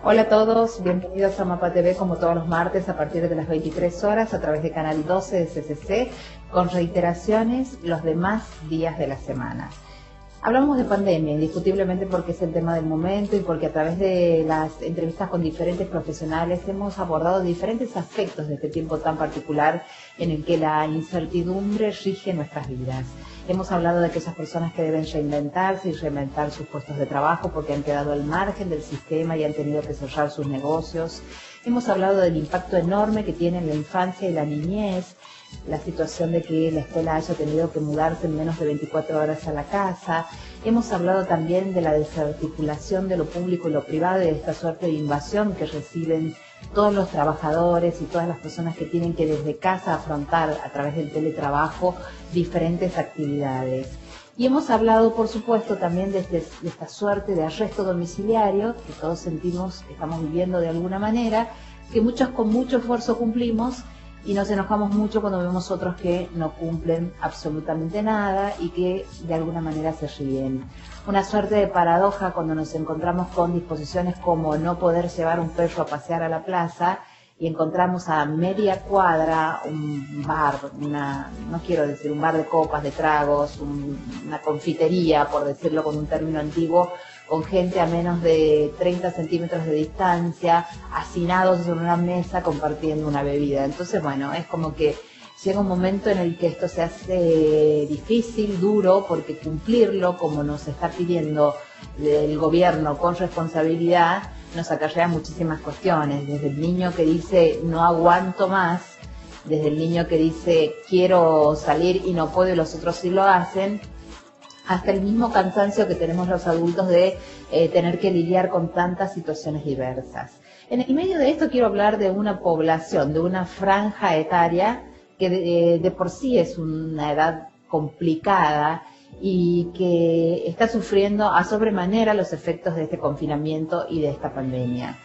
Hola a todos, bienvenidos a Mapa TV como todos los martes a partir de las 23 horas a través de Canal 12 de CCC, con reiteraciones los demás días de la semana. Hablamos de pandemia, indiscutiblemente porque es el tema del momento y porque a través de las entrevistas con diferentes profesionales hemos abordado diferentes aspectos de este tiempo tan particular en el que la incertidumbre rige nuestras vidas. Hemos hablado de aquellas personas que deben reinventarse y reinventar sus puestos de trabajo porque han quedado al margen del sistema y han tenido que cerrar sus negocios. Hemos hablado del impacto enorme que tiene en la infancia y la niñez, la situación de que la escuela haya tenido que mudarse en menos de 24 horas a la casa. Hemos hablado también de la desarticulación de lo público y lo privado y de esta suerte de invasión que reciben todos los trabajadores y todas las personas que tienen que desde casa afrontar a través del teletrabajo diferentes actividades. Y hemos hablado, por supuesto, también de esta suerte de arresto domiciliario que todos sentimos que estamos viviendo de alguna manera, que muchos con mucho esfuerzo cumplimos y nos enojamos mucho cuando vemos otros que no cumplen absolutamente nada y que de alguna manera se ríen. Una suerte de paradoja cuando nos encontramos con disposiciones como no poder llevar un perro a pasear a la plaza y encontramos a media cuadra un bar, no quiero decir un bar de copas, de tragos, una confitería, por decirlo con un término antiguo, con gente a menos de 30 centímetros de distancia, hacinados en una mesa compartiendo una bebida. Entonces, bueno, es como que llega un momento en el que esto se hace difícil, duro, porque cumplirlo como nos está pidiendo el gobierno con responsabilidad nos acarrea muchísimas cuestiones, desde el niño que dice no aguanto más, desde el niño que dice quiero salir y no puedo y los otros sí lo hacen, hasta el mismo cansancio que tenemos los adultos de tener que lidiar con tantas situaciones diversas. En el medio de esto quiero hablar de una población, de una franja etaria que de por sí es una edad complicada y que está sufriendo a sobremanera los efectos de este confinamiento y de esta pandemia.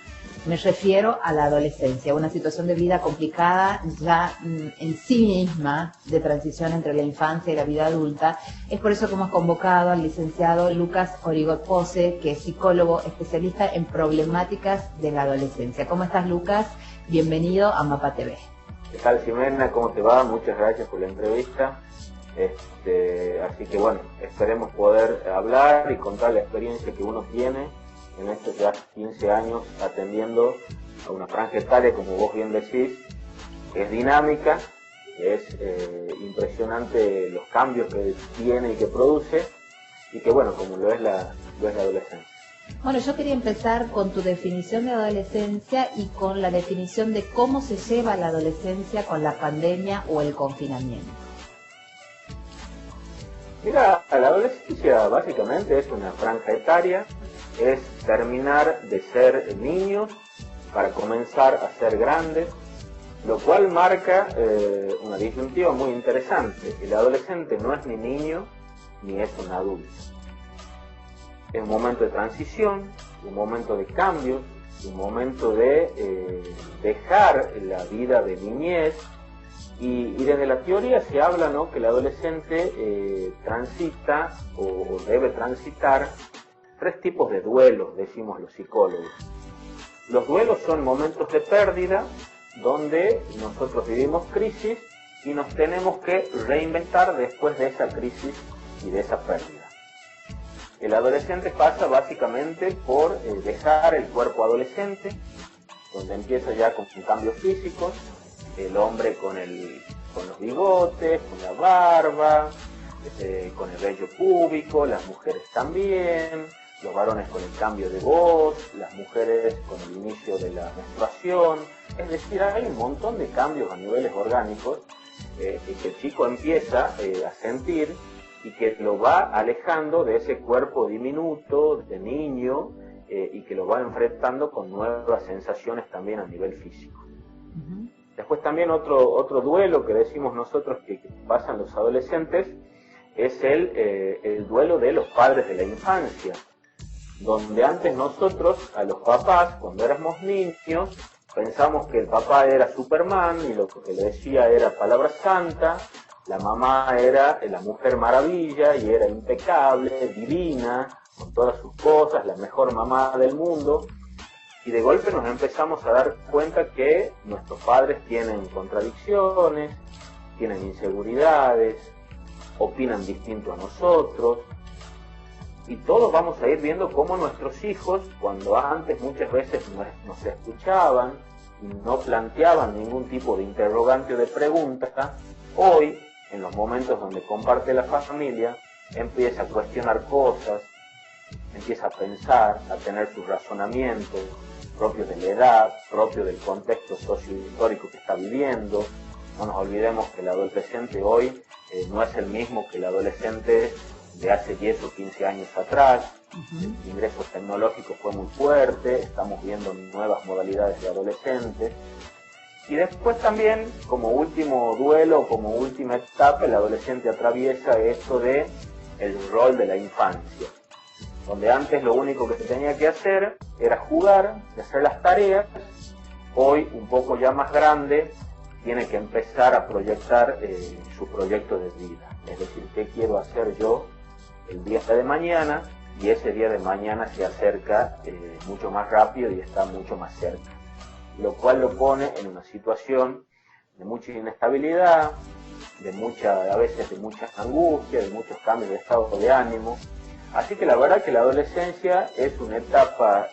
Me refiero a la adolescencia, una situación de vida complicada ya en sí misma, de transición entre la infancia y la vida adulta. Es por eso que hemos convocado al licenciado Lucas Origot Pose, que es psicólogo especialista en problemáticas de la adolescencia. ¿Cómo estás, Lucas? Bienvenido a Mapa TV. ¿Qué tal, Ximena? ¿Cómo te va? Muchas gracias por la entrevista. Así que bueno, esperemos poder hablar y contar la experiencia que uno tiene en estos ya 15 años atendiendo a una franja etaria, como vos bien decís, que es dinámica, que es impresionante los cambios que tiene y que produce, y que bueno, como lo es la adolescencia. Bueno, yo quería empezar con tu definición de adolescencia y con la definición de cómo se lleva la adolescencia con la pandemia o el confinamiento. Mira, la adolescencia básicamente es una franja etaria, es terminar de ser niños para comenzar a ser grandes, lo cual marca una disyuntiva muy interesante. El adolescente no es ni niño ni es un adulto. Es un momento de transición, un momento de cambios, un momento de dejar la vida de niñez. Y desde la teoría se habla, ¿no?, que el adolescente transita o debe transitar tres tipos de duelos, decimos los psicólogos. Los duelos son momentos de pérdida donde nosotros vivimos crisis y nos tenemos que reinventar después de esa crisis y de esa pérdida. El adolescente pasa básicamente por dejar el cuerpo adolescente, donde empieza ya con cambios físicos, el hombre con los bigotes, con la barba, con el vello púbico, las mujeres también, los varones con el cambio de voz, las mujeres con el inicio de la menstruación. Es decir, hay un montón de cambios a niveles orgánicos y que el chico empieza a sentir y que lo va alejando de ese cuerpo diminuto, de niño, y que lo va enfrentando con nuevas sensaciones también a nivel físico. Después también otro duelo que decimos nosotros que pasan los adolescentes es el duelo de los padres de la infancia, donde antes nosotros, a los papás, cuando éramos niños, pensamos que el papá era Superman y lo que le decía era palabra santa, la mamá era la mujer maravilla y era impecable, divina, con todas sus cosas, la mejor mamá del mundo. Y de golpe nos empezamos a dar cuenta que nuestros padres tienen contradicciones, tienen inseguridades, opinan distinto a nosotros. Y todos vamos a ir viendo cómo nuestros hijos, cuando antes muchas veces nos escuchaban y no planteaban ningún tipo de interrogante o de pregunta, hoy, en los momentos donde comparte la familia, empieza a cuestionar cosas, empieza a pensar, a tener sus razonamientos propios de la edad, propios del contexto sociohistórico que está viviendo. No nos olvidemos que el adolescente hoy no es el mismo que el adolescente de hace 10 o 15 años atrás. El ingreso tecnológico fue muy fuerte, estamos viendo nuevas modalidades de adolescentes. Y después también, como último duelo, como última etapa, el adolescente atraviesa esto de el rol de la infancia, donde antes lo único que se tenía que hacer era jugar y hacer las tareas. Hoy, un poco ya más grande, tiene que empezar a proyectar su proyecto de vida. Es decir, ¿qué quiero hacer yo el día de mañana? Y ese día de mañana se acerca mucho más rápido y está mucho más cerca, lo cual lo pone en una situación de mucha inestabilidad, a veces de mucha angustia, de muchos cambios de estado de ánimo. Así que la verdad que la adolescencia es una etapa,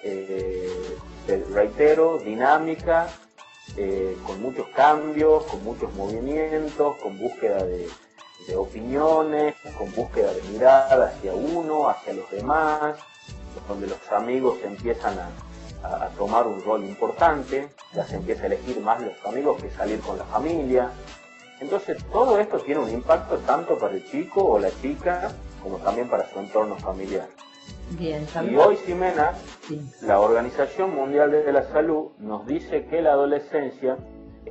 reitero, dinámica, con muchos cambios, con muchos movimientos, con búsqueda de opiniones, con búsqueda de mirada hacia uno, hacia los demás, donde los amigos empiezan a tomar un rol importante, ya se empieza a elegir más los amigos que salir con la familia. Entonces todo esto tiene un impacto tanto para el chico o la chica como también para su entorno familiar. Bien, y hoy, Ximena, sí, la Organización Mundial de la Salud nos dice que la adolescencia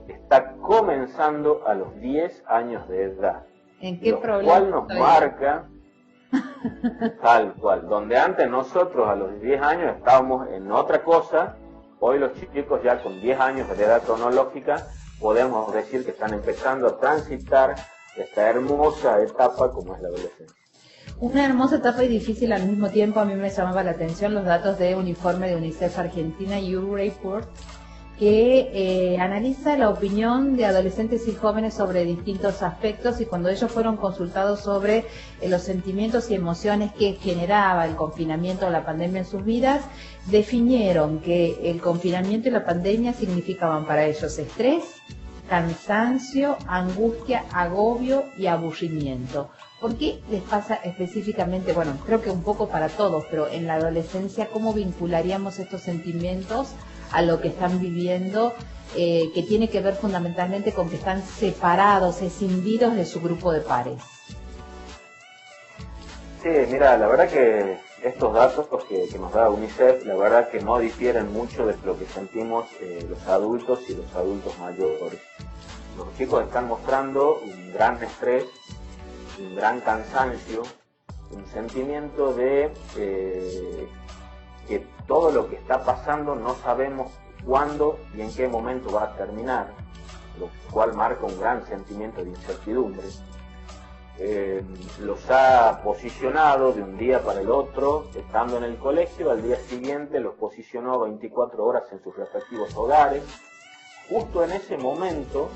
está comenzando a los 10 años de edad. ¿En qué problema? Lo cual nos marca, tal cual, donde antes nosotros a los 10 años estábamos en otra cosa, hoy los chicos ya con 10 años de edad cronológica podemos decir que están empezando a transitar esta hermosa etapa como es la adolescencia. Una hermosa etapa y difícil al mismo tiempo. A mí me llamaba la atención los datos de un informe de UNICEF Argentina, Euroreport, que analiza la opinión de adolescentes y jóvenes sobre distintos aspectos, y cuando ellos fueron consultados sobre los sentimientos y emociones que generaba el confinamiento o la pandemia en sus vidas, definieron que el confinamiento y la pandemia significaban para ellos estrés, cansancio, angustia, agobio y aburrimiento. ¿Por qué les pasa específicamente? Bueno, creo que un poco para todos, pero en la adolescencia, ¿cómo vincularíamos estos sentimientos a lo que están viviendo, que tiene que ver fundamentalmente con que están separados, escindidos de su grupo de pares? Sí, mira, la verdad que estos datos que nos da UNICEF, la verdad que no difieren mucho de lo que sentimos los adultos y los adultos mayores. Los chicos están mostrando un gran estrés, un gran cansancio, un sentimiento de que todo lo que está pasando no sabemos cuándo y en qué momento va a terminar, lo cual marca un gran sentimiento de incertidumbre. los ha posicionado de un día para el otro, estando en el colegio, al día siguiente los posicionó 24 horas en sus respectivos hogares, justo en ese momento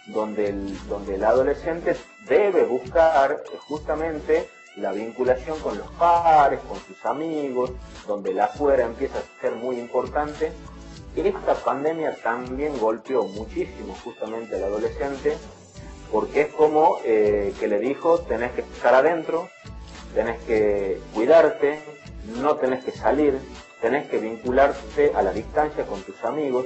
donde el adolescente debe buscar justamente la vinculación con los pares, con sus amigos, donde el afuera empieza a ser muy importante. Esta pandemia también golpeó muchísimo justamente al adolescente, porque es como que le dijo: tenés que estar adentro, tenés que cuidarte, no tenés que salir, tenés que vincularte a la distancia con tus amigos,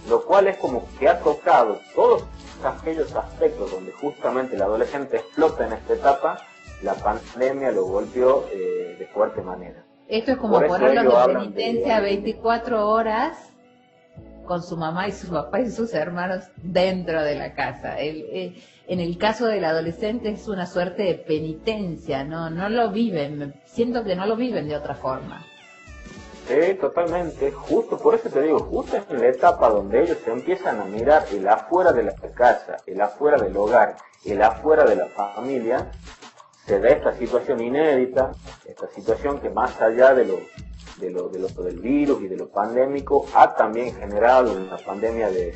lo cual es como que ha tocado todos aquellos aspectos donde justamente el adolescente explota en esta etapa. La pandemia lo golpeó de fuerte manera. Esto es como ponerlos de penitencia 24 horas con su mamá y su papá y sus hermanos dentro de la casa. En el caso del adolescente es una suerte de penitencia, no lo viven, siento que no lo viven de otra forma. Sí, totalmente, justo por eso te digo, justo en la etapa donde ellos se empiezan a mirar el afuera de la casa, el afuera del hogar, el afuera de la familia, se da esta situación inédita, esta situación que más allá del virus y de lo pandémico, ha también generado una pandemia de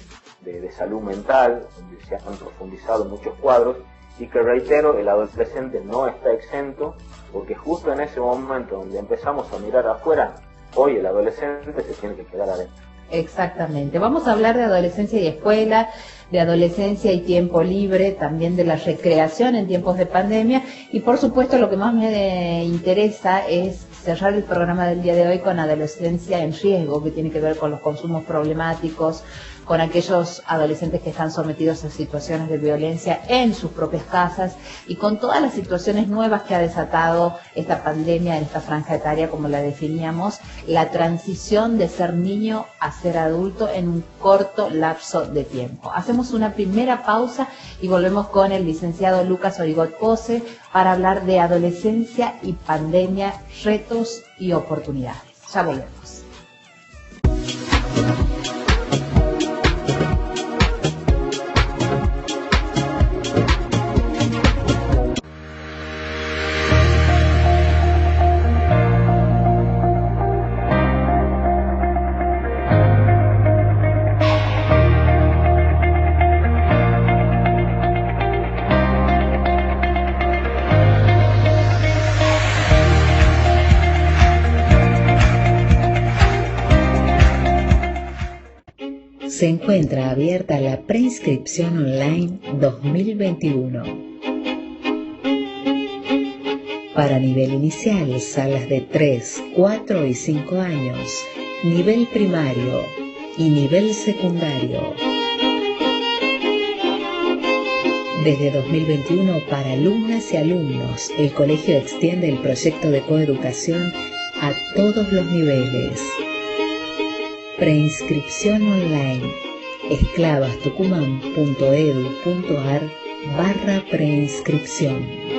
salud mental, donde se han profundizado muchos cuadros, y que, reitero, el adolescente no está exento, porque justo en ese momento donde empezamos a mirar afuera, hoy el adolescente se tiene que quedar adentro. Exactamente. Vamos a hablar de adolescencia y escuela, de adolescencia y tiempo libre, también de la recreación en tiempos de pandemia, y por supuesto lo que más me interesa es cerrar el programa del día de hoy con adolescencia en riesgo, que tiene que ver con los consumos problemáticos, con aquellos adolescentes que están sometidos a situaciones de violencia en sus propias casas y con todas las situaciones nuevas que ha desatado esta pandemia en esta franja etaria, como la definíamos, la transición de ser niño a ser adulto en un corto lapso de tiempo. Hacemos una primera pausa y volvemos con el licenciado Lucas Origot Pose para hablar de adolescencia y pandemia, retos y oportunidades. Ya volvemos. Se encuentra abierta la preinscripción online 2021. Para nivel inicial, salas de 3, 4 y 5 años, nivel primario y nivel secundario. Desde 2021, para alumnas y alumnos, el colegio extiende el proyecto de coeducación a todos los niveles. Preinscripción online. esclavastucumán.edu.ar/preinscripción.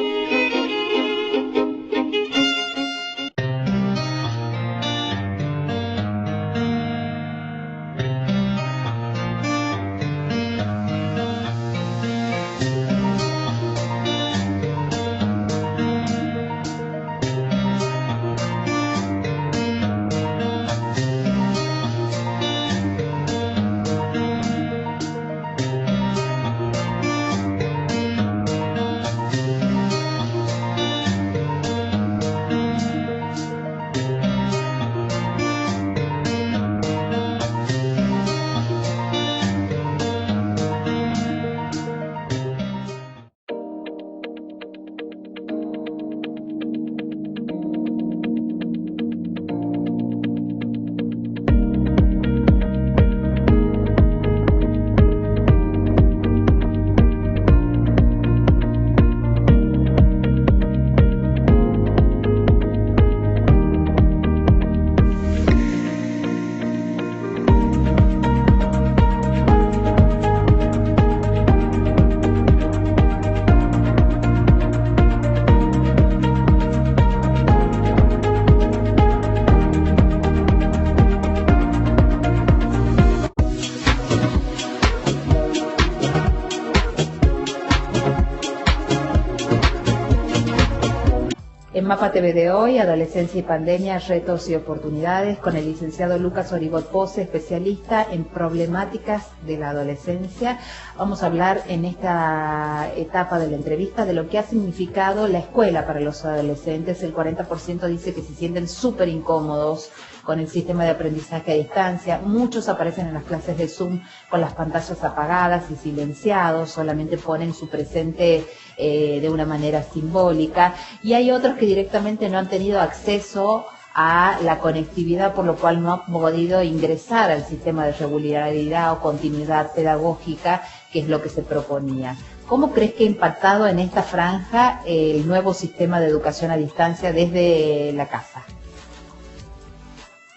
Mapa TV de hoy, Adolescencia y Pandemia, Retos y Oportunidades, con el licenciado Lucas Origot Pose, especialista en problemáticas de la adolescencia. Vamos a hablar en esta etapa de la entrevista de lo que ha significado la escuela para los adolescentes. El 40% dice que se sienten súper incómodos con el sistema de aprendizaje a distancia. Muchos aparecen en las clases de Zoom con las pantallas apagadas y silenciados, solamente ponen su presente de una manera simbólica, y hay otros que directamente no han tenido acceso a la conectividad, por lo cual no han podido ingresar al sistema de regularidad o continuidad pedagógica, que es lo que se proponía. ¿Cómo crees que ha impactado en esta franja el nuevo sistema de educación a distancia desde la casa?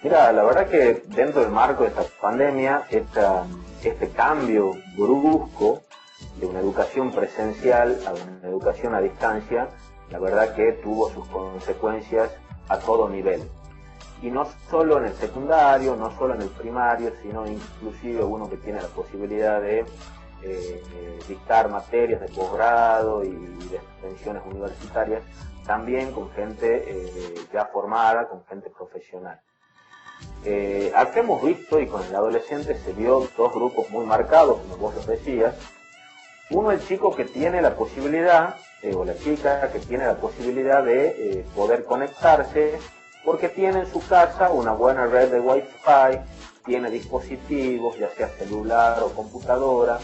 Mira, la verdad que dentro del marco de esta pandemia, este cambio brusco de una educación presencial a una educación a distancia, la verdad que tuvo sus consecuencias a todo nivel. Y no solo en el secundario, no solo en el primario, sino inclusive uno que tiene la posibilidad de dictar materias de posgrado y de extensiones universitarias, también con gente ya formada, con gente profesional. Acá hemos visto, y con el adolescente se vio dos grupos muy marcados, como vos lo decías. Uno, el chico que tiene la posibilidad, o la chica que tiene la posibilidad de poder conectarse, porque tiene en su casa una buena red de Wi-Fi, tiene dispositivos, ya sea celular o computadora,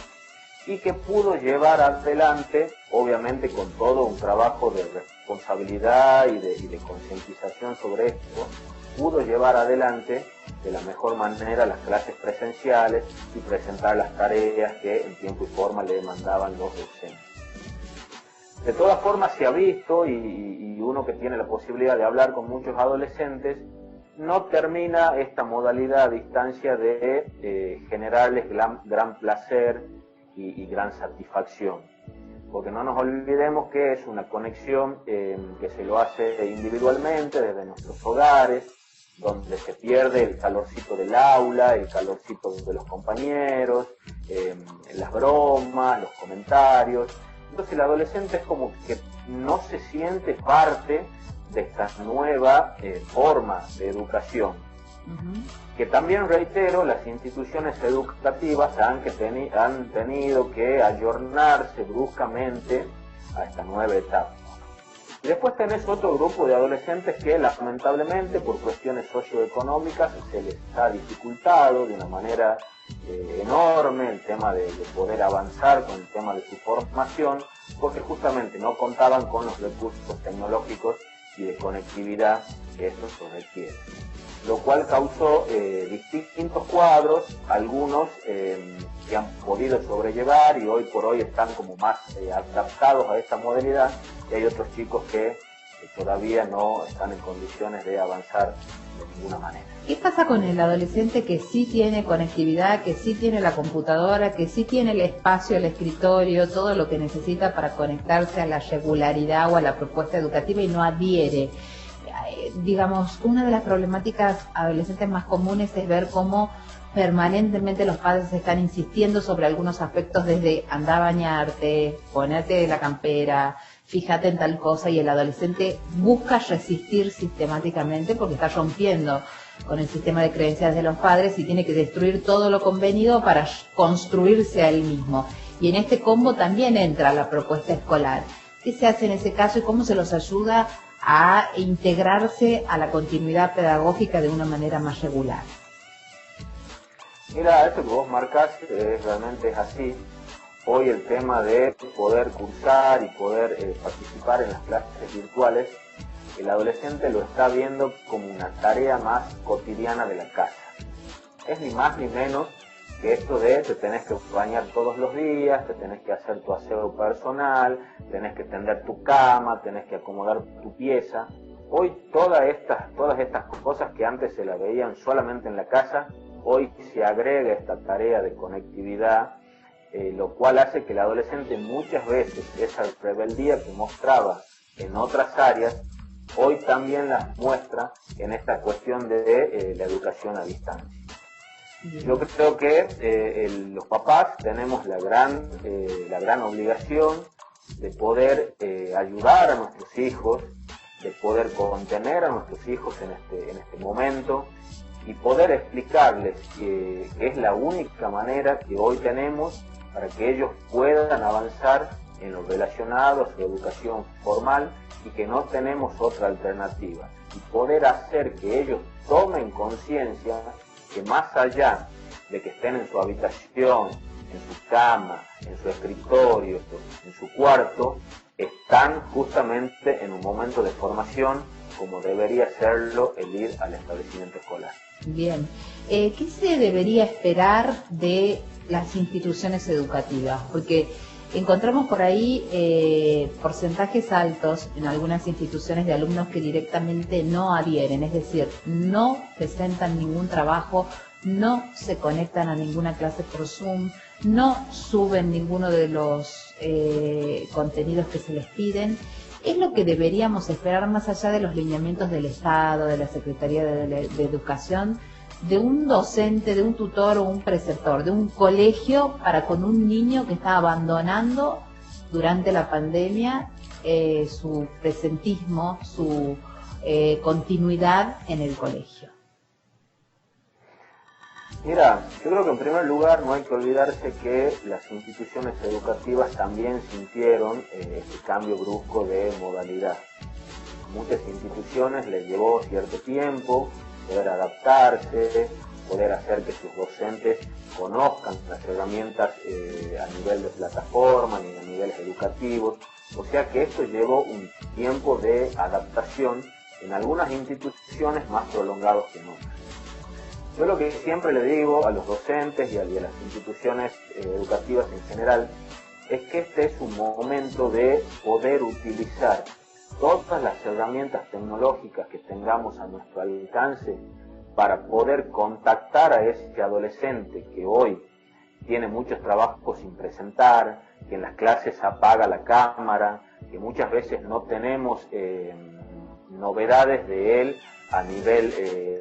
y que pudo llevar adelante, obviamente con todo un trabajo de responsabilidad y de concientización sobre esto, pudo llevar adelante de la mejor manera las clases presenciales y presentar las tareas que en tiempo y forma le demandaban los docentes. De todas formas se ha visto, y uno que tiene la posibilidad de hablar con muchos adolescentes, no termina esta modalidad a distancia de generarles gran placer y gran satisfacción. Porque no nos olvidemos que es una conexión que se lo hace individualmente desde nuestros hogares, donde se pierde el calorcito del aula, el calorcito de los compañeros, las bromas, los comentarios. Entonces el adolescente es como que no se siente parte de esta nueva forma de educación. Que también, reitero, las instituciones educativas han tenido que ayornarse bruscamente a esta nueva etapa. Y después tenés otro grupo de adolescentes que lamentablemente por cuestiones socioeconómicas se les ha dificultado de una manera enorme el tema de poder avanzar con el tema de su formación, porque justamente no contaban con los recursos tecnológicos y de conectividad que estos requieren. Lo cual causó distintos cuadros, algunos que han podido sobrellevar y hoy por hoy están como más adaptados a esta modalidad, y hay otros chicos que todavía no están en condiciones de avanzar de ninguna manera. ¿Qué pasa con el adolescente que sí tiene conectividad, que sí tiene la computadora, que sí tiene el espacio, el escritorio, todo lo que necesita para conectarse a la regularidad o a la propuesta educativa y no adhiere? Digamos, una de las problemáticas adolescentes más comunes es ver cómo permanentemente los padres están insistiendo sobre algunos aspectos, desde anda a bañarte, ponerte la campera, fíjate en tal cosa, y el adolescente busca resistir sistemáticamente porque está rompiendo con el sistema de creencias de los padres y tiene que destruir todo lo convenido para construirse a él mismo. Y en este combo también entra la propuesta escolar. ¿Qué se hace en ese caso y cómo se los ayuda a integrarse a la continuidad pedagógica de una manera más regular? Mira, esto que vos marcás realmente es así. Hoy el tema de poder cursar y poder participar en las clases virtuales, el adolescente lo está viendo como una tarea más cotidiana de la casa. Es ni más ni menos que esto de te tenés que bañar todos los días, te tenés que hacer tu aseo personal, tenés que tender tu cama, tenés que acomodar tu pieza. Hoy todas estas cosas que antes se las veían solamente en la casa, hoy se agrega esta tarea de conectividad, lo cual hace que el adolescente muchas veces esa rebeldía que mostraba en otras áreas, hoy también las muestra en esta cuestión de la educación a distancia. Yo creo que los papás tenemos la gran obligación de poder ayudar a nuestros hijos de poder contener a nuestros hijos en este momento y poder explicarles que es la única manera que hoy tenemos para que ellos puedan avanzar en lo relacionado a su educación formal y que no tenemos otra alternativa. Y poder hacer que ellos tomen conciencia que más allá de que estén en su habitación, en su cama, en su escritorio, en su cuarto, están justamente en un momento de formación como debería serlo el ir al establecimiento escolar. Bien, ¿qué se debería esperar de las instituciones educativas? Porque encontramos por ahí porcentajes altos en algunas instituciones de alumnos que directamente no adhieren, es decir, no presentan ningún trabajo, no se conectan a ninguna clase por Zoom, no suben ninguno de los contenidos que se les piden. ¿Es lo que deberíamos esperar más allá de los lineamientos del Estado, de la Secretaría de Educación, de un docente, de un tutor o un preceptor, de un colegio para con un niño que está abandonando durante la pandemia su presentismo, su continuidad en el colegio? Mira, yo creo que en primer lugar no hay que olvidarse que las instituciones educativas también sintieron este cambio brusco de modalidad. A muchas instituciones les llevó cierto tiempo poder adaptarse, poder hacer que sus docentes conozcan las herramientas a nivel de plataforma ni a niveles educativos. O sea que esto llevó un tiempo de adaptación en algunas instituciones más prolongados que en otras. Yo lo que siempre le digo a los docentes y a las instituciones educativas en general es que este es un momento de poder utilizar todas las herramientas tecnológicas que tengamos a nuestro alcance para poder contactar a ese adolescente que hoy tiene muchos trabajos sin presentar, que en las clases apaga la cámara, que muchas veces no tenemos novedades de él a nivel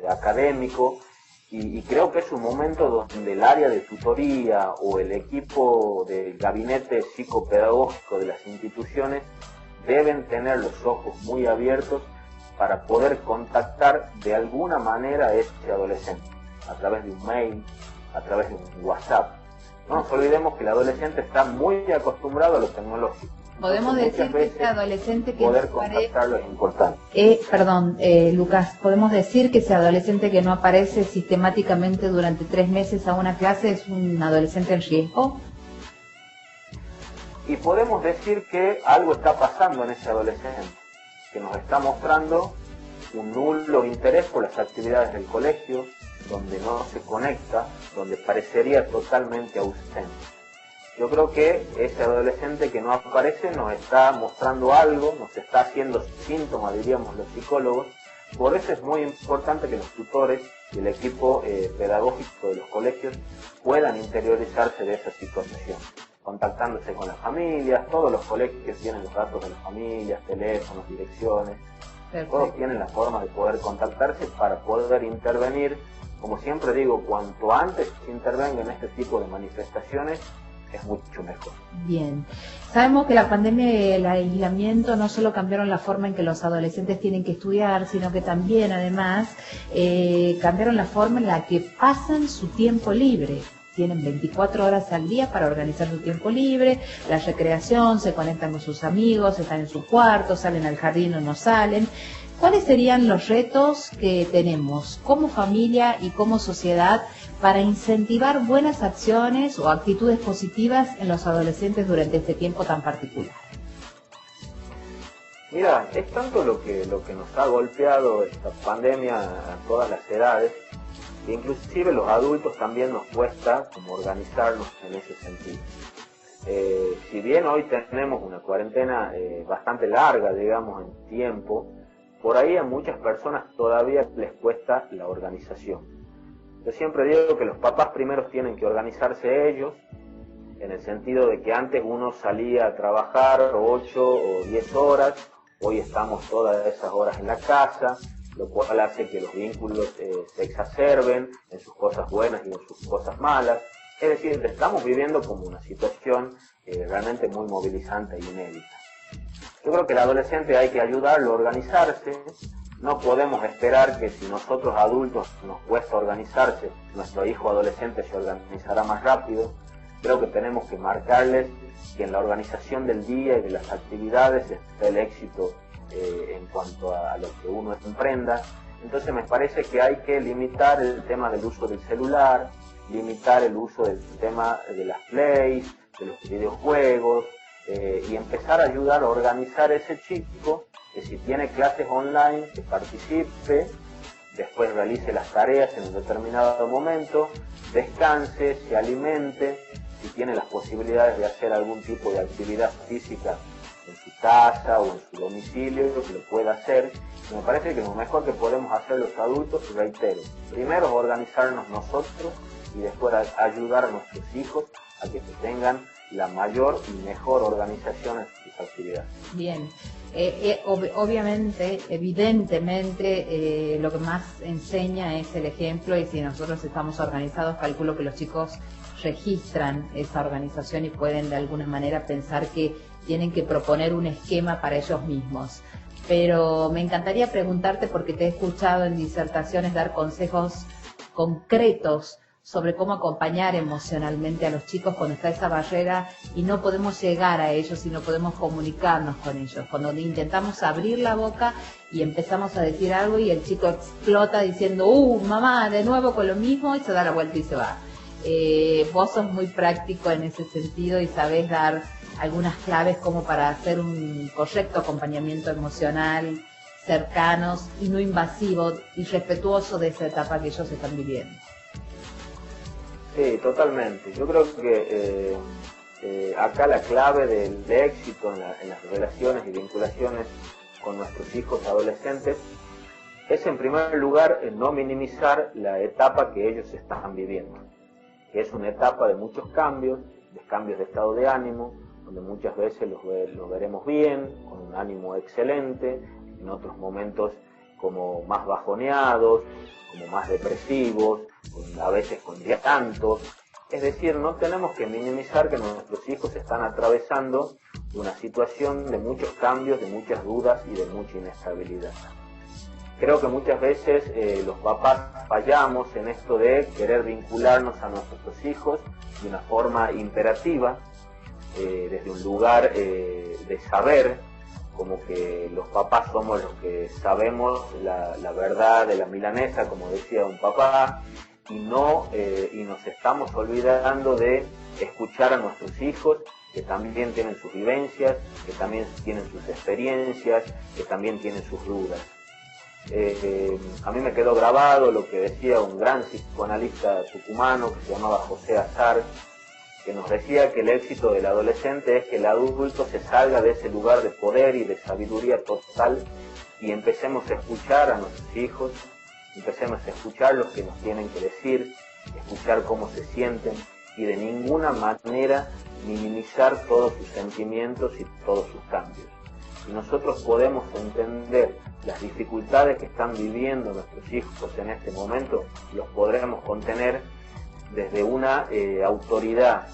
académico. Y creo que es un momento donde el área de tutoría o el equipo del gabinete psicopedagógico de las instituciones deben tener los ojos muy abiertos para poder contactar de alguna manera a ese adolescente, a través de un mail, a través de un WhatsApp. No nos olvidemos que el adolescente está muy acostumbrado a lo tecnológico. Podemos decir que ese adolescente que poder no contactarlo es importante. Lucas, podemos decir que ese adolescente que no aparece sistemáticamente durante 3 meses a una clase es un adolescente en riesgo. Y podemos decir que algo está pasando en ese adolescente, que nos está mostrando un nulo interés por las actividades del colegio, donde no se conecta, donde parecería totalmente ausente. Yo creo que ese adolescente que no aparece nos está mostrando algo, nos está haciendo síntomas, diríamos los psicólogos. Por eso es muy importante que los tutores y el equipo pedagógico de los colegios puedan interiorizarse de esa situación, contactándose con las familias. Todos los colegios tienen los datos de las familias, teléfonos, direcciones. Perfecto. Todos tienen la forma de poder contactarse para poder intervenir. Como siempre digo, cuanto antes se intervenga en este tipo de manifestaciones, es mucho mejor. Bien. Sabemos que la pandemia y el aislamiento no solo cambiaron la forma en que los adolescentes tienen que estudiar, sino que también, además, cambiaron la forma en la que pasan su tiempo libre. Tienen 24 horas al día para organizar su tiempo libre, la recreación, se conectan con sus amigos, están en su cuarto, salen al jardín o no salen. ¿Cuáles serían los retos que tenemos como familia y como sociedad para incentivar buenas acciones o actitudes positivas en los adolescentes durante este tiempo tan particular? Mira, es tanto lo que nos ha golpeado esta pandemia a todas las edades, que inclusive los adultos también nos cuesta como organizarnos en ese sentido. Si bien hoy tenemos una cuarentena bastante larga, digamos, en tiempo, por ahí a muchas personas todavía les cuesta la organización. Yo siempre digo que los papás primero tienen que organizarse ellos, en el sentido de que antes uno salía a trabajar 8 o 10 horas, hoy estamos todas esas horas en la casa, lo cual hace que los vínculos se exacerben en sus cosas buenas y en sus cosas malas. Es decir, estamos viviendo como una situación realmente muy movilizante y inédita. Yo creo que el adolescente hay que ayudarlo a organizarse. No podemos esperar que si nosotros adultos nos cuesta organizarse, nuestro hijo adolescente se organizará más rápido. Creo que tenemos que marcarles que en la organización del día y de las actividades está el éxito en cuanto a lo que uno emprenda. Entonces me parece que hay que limitar el tema del uso del celular, limitar el uso del tema de las plays, de los videojuegos, y empezar a ayudar a organizar a ese chico que si tiene clases online, que participe, después realice las tareas en un determinado momento, descanse, se alimente, si tiene las posibilidades de hacer algún tipo de actividad física en su casa o en su domicilio, que lo pueda hacer. Y me parece que lo mejor que podemos hacer los adultos, reitero, primero es organizarnos nosotros y después ayudar a nuestros hijos a que tengan la mayor y mejor organización en sus actividades. Bien, obviamente, evidentemente, lo que más enseña es el ejemplo, y si nosotros estamos organizados, calculo que los chicos registran esa organización y pueden de alguna manera pensar que tienen que proponer un esquema para ellos mismos. Pero me encantaría preguntarte, porque te he escuchado en disertaciones dar consejos concretos sobre cómo acompañar emocionalmente a los chicos cuando está esa barrera y no podemos llegar a ellos y no podemos comunicarnos con ellos. Cuando intentamos abrir la boca y empezamos a decir algo y el chico explota diciendo, mamá, de nuevo con lo mismo, y se da la vuelta y se va. Vos sos muy práctico en ese sentido y sabés dar algunas claves como para hacer un correcto acompañamiento emocional, cercanos y no invasivo y respetuoso de esa etapa que ellos están viviendo. Sí, totalmente. Yo creo que acá la clave del éxito en las relaciones y vinculaciones con nuestros hijos adolescentes es, en primer lugar, no minimizar la etapa que ellos están viviendo, que es una etapa de muchos cambios de estado de ánimo, donde muchas veces los veremos bien, con un ánimo excelente, en otros momentos como más bajoneados, como más depresivos, a veces con llantos. Es decir, no tenemos que minimizar que nuestros hijos están atravesando una situación de muchos cambios, de muchas dudas y de mucha inestabilidad. Creo que muchas veces los papás fallamos en esto de querer vincularnos a nuestros hijos de una forma imperativa, desde un lugar de saber, como que los papás somos los que sabemos la verdad de la milanesa, como decía un papá, y nos estamos olvidando de escuchar a nuestros hijos, que también tienen sus vivencias, que también tienen sus experiencias, que también tienen sus dudas. A mí me quedó grabado lo que decía un gran psicoanalista tucumano que se llamaba José Azar, que nos decía que el éxito del adolescente es que el adulto se salga de ese lugar de poder y de sabiduría total y empecemos a escuchar a nuestros hijos, empecemos a escuchar lo que nos tienen que decir, escuchar cómo se sienten y de ninguna manera minimizar todos sus sentimientos y todos sus cambios. Si nosotros podemos entender las dificultades que están viviendo nuestros hijos en este momento, los podremos contener desde una autoridad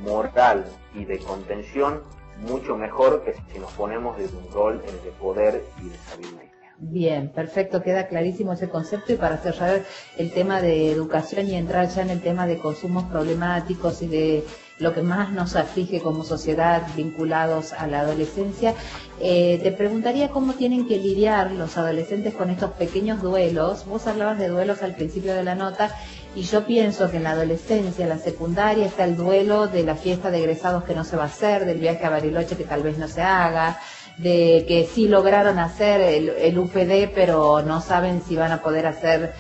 moral y de contención mucho mejor que si nos ponemos desde un rol de poder y de sabiduría. Bien, perfecto, queda clarísimo ese concepto. Y para cerrar el tema de educación y entrar ya en el tema de consumos problemáticos y de lo que más nos aflige como sociedad vinculados a la adolescencia, te preguntaría cómo tienen que lidiar los adolescentes con estos pequeños duelos. Vos hablabas de duelos al principio de la nota, y yo pienso que en la adolescencia, en la secundaria, está el duelo de la fiesta de egresados que no se va a hacer, del viaje a Bariloche que tal vez no se haga, de que sí lograron hacer el UPD, pero no saben si van a poder hacer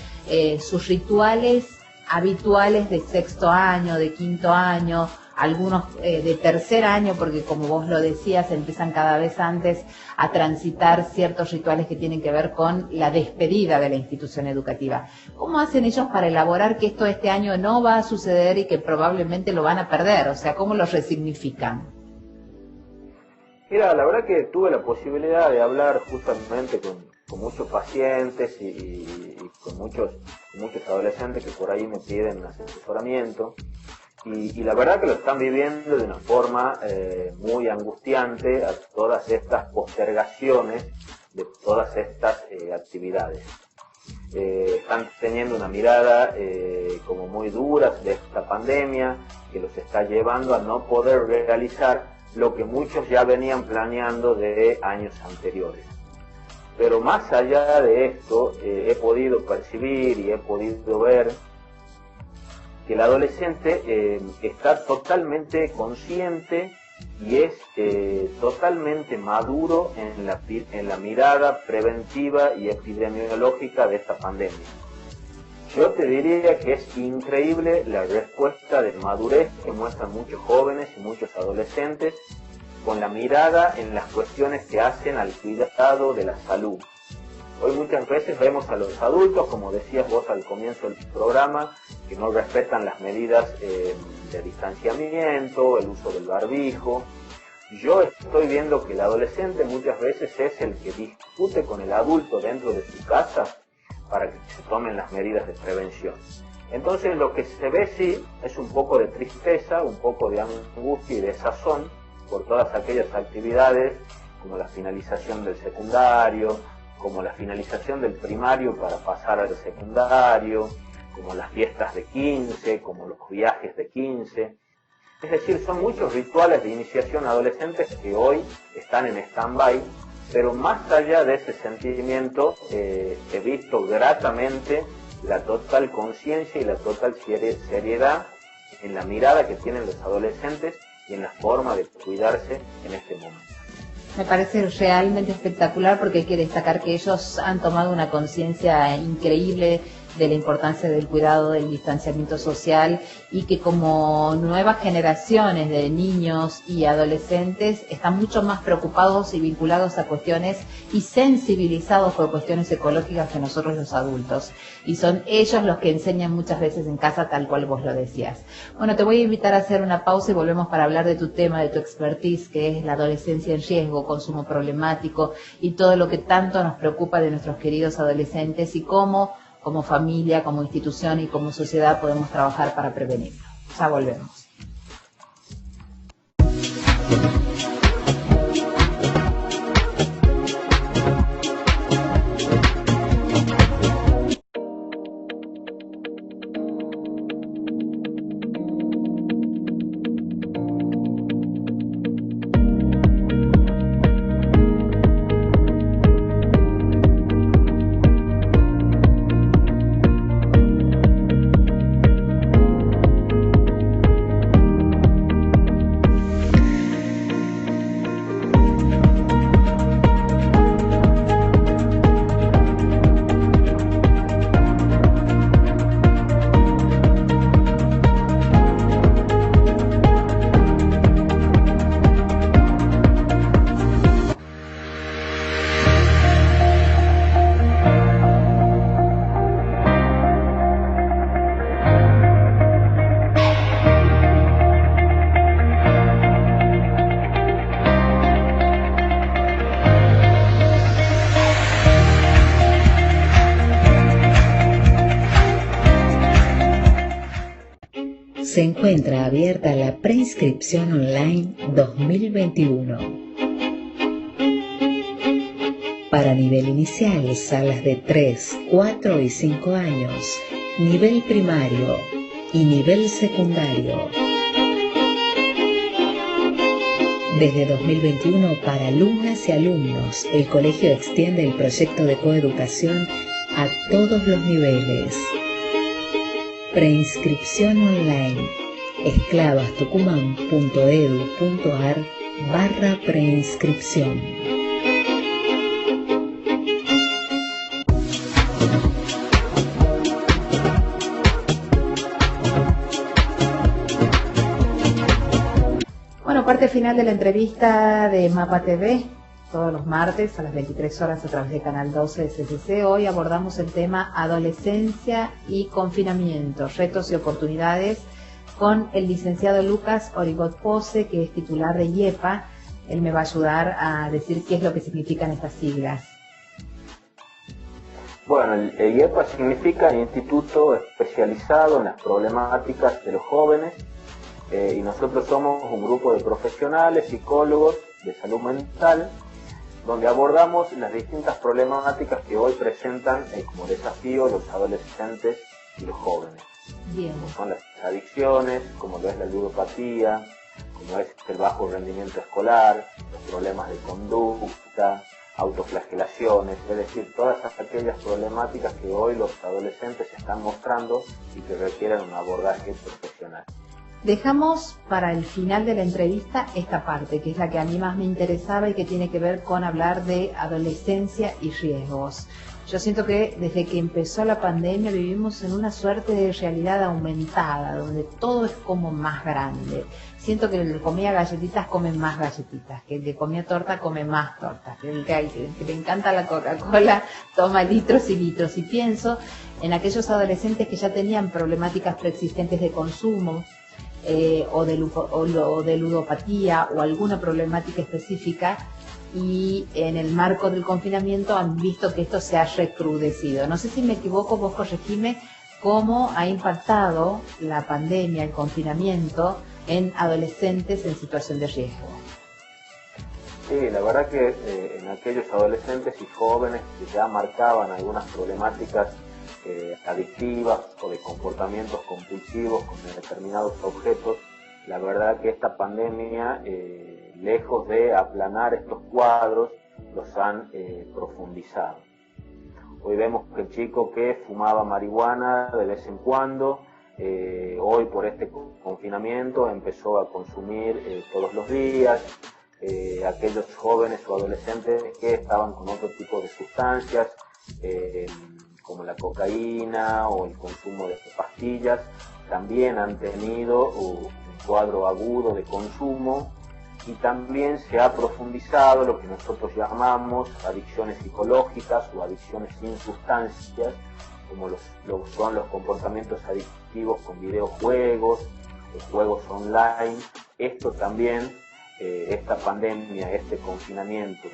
sus rituales habituales de sexto año, de quinto año, algunos de tercer año, porque como vos lo decías, empiezan cada vez antes a transitar ciertos rituales que tienen que ver con la despedida de la institución educativa. ¿Cómo hacen ellos para elaborar que esto este año no va a suceder y que probablemente lo van a perder? O sea, ¿cómo lo resignifican? Mira, la verdad que tuve la posibilidad de hablar justamente con muchos pacientes y con muchos adolescentes que por ahí me piden asesoramiento. y la verdad que lo están viviendo de una forma muy angustiante a todas estas postergaciones de todas estas actividades. Están teniendo una mirada como muy dura de esta pandemia que los está llevando a no poder realizar lo que muchos ya venían planeando de años anteriores. Pero más allá de esto, he podido percibir y he podido ver que el adolescente está totalmente consciente y es totalmente maduro en la mirada preventiva y epidemiológica de esta pandemia. Yo te diría que es increíble la respuesta de madurez que muestran muchos jóvenes y muchos adolescentes con la mirada en las cuestiones que hacen al cuidado de la salud. Hoy muchas veces vemos a los adultos, como decías vos al comienzo del programa, que no respetan las medidas de distanciamiento, el uso del barbijo. Yo estoy viendo que el adolescente muchas veces es el que discute con el adulto dentro de su casa para que se tomen las medidas de prevención. Entonces lo que se ve sí es un poco de tristeza, un poco de angustia y desazón por todas aquellas actividades como la finalización del secundario, como la finalización del primario para pasar al secundario, como las fiestas de 15, como los viajes de 15. Es decir, son muchos rituales de iniciación adolescentes que hoy están en stand-by, pero más allá de ese sentimiento, he visto gratamente la total conciencia y la total seriedad en la mirada que tienen los adolescentes y en la forma de cuidarse en este momento. Me parece realmente espectacular porque hay que destacar que ellos han tomado una conciencia increíble de la importancia del cuidado, del distanciamiento social, y que como nuevas generaciones de niños y adolescentes están mucho más preocupados y vinculados a cuestiones y sensibilizados por cuestiones ecológicas que nosotros los adultos. Y son ellos los que enseñan muchas veces en casa, tal cual vos lo decías. Bueno, te voy a invitar a hacer una pausa y volvemos para hablar de tu tema, de tu expertise, que es la adolescencia en riesgo, consumo problemático y todo lo que tanto nos preocupa de nuestros queridos adolescentes y cómo como familia, como institución y como sociedad podemos trabajar para prevenirlo. Ya volvemos. Se encuentra abierta la preinscripción online 2021. Para nivel inicial, salas de 3, 4 y 5 años, nivel primario y nivel secundario. Desde 2021, para alumnas y alumnos, el colegio extiende el proyecto de coeducación a todos los niveles. Preinscripción online, esclavastucumán.edu.ar/preinscripción. Bueno, parte final de la entrevista de Mapa TV, todos los martes a las 23 horas a través de Canal 12 de CCC. Hoy abordamos el tema adolescencia y confinamiento, retos y oportunidades, con el licenciado Lucas Origot Pose, que es titular de IEPA. Él me va a ayudar a decir qué es lo que significan estas siglas. Bueno, el IEPA significa Instituto Especializado en las Problemáticas de los Jóvenes, y nosotros somos un grupo de profesionales, psicólogos de salud mental, donde abordamos las distintas problemáticas que hoy presentan como desafío los adolescentes y los jóvenes. Bien. Como son las adicciones, como lo es la ludopatía, como es el bajo rendimiento escolar, los problemas de conducta, autoflagelaciones, es decir, todas aquellas problemáticas que hoy los adolescentes están mostrando y que requieren un abordaje profesional. Dejamos para el final de la entrevista esta parte, que es la que a mí más me interesaba y que tiene que ver con hablar de adolescencia y riesgos. Yo siento que desde que empezó la pandemia vivimos en una suerte de realidad aumentada, donde todo es como más grande. Siento que el que comía galletitas come más galletitas, que el que comía torta come más tortas, que el que le encanta la Coca-Cola toma litros y litros. Y pienso en aquellos adolescentes que ya tenían problemáticas preexistentes de consumo, o de ludopatía o alguna problemática específica, y en el marco del confinamiento han visto que esto se ha recrudecido. No sé si me equivoco, vos corregime, cómo ha impactado la pandemia, el confinamiento en adolescentes en situación de riesgo. Sí, la verdad que en aquellos adolescentes y jóvenes que ya marcaban algunas problemáticas adictivas o de comportamientos compulsivos con determinados objetos, la verdad que esta pandemia, lejos de aplanar estos cuadros, los han profundizado. Hoy vemos que el chico que fumaba marihuana de vez en cuando, hoy por este confinamiento empezó a consumir todos los días. Aquellos jóvenes o adolescentes que estaban con otro tipo de sustancias, como la cocaína o el consumo de pastillas, también han tenido un cuadro agudo de consumo, y también se ha profundizado lo que nosotros llamamos adicciones psicológicas o adicciones sin sustancias, como son los comportamientos adictivos con videojuegos, juegos online. Esto también, esta pandemia, este confinamiento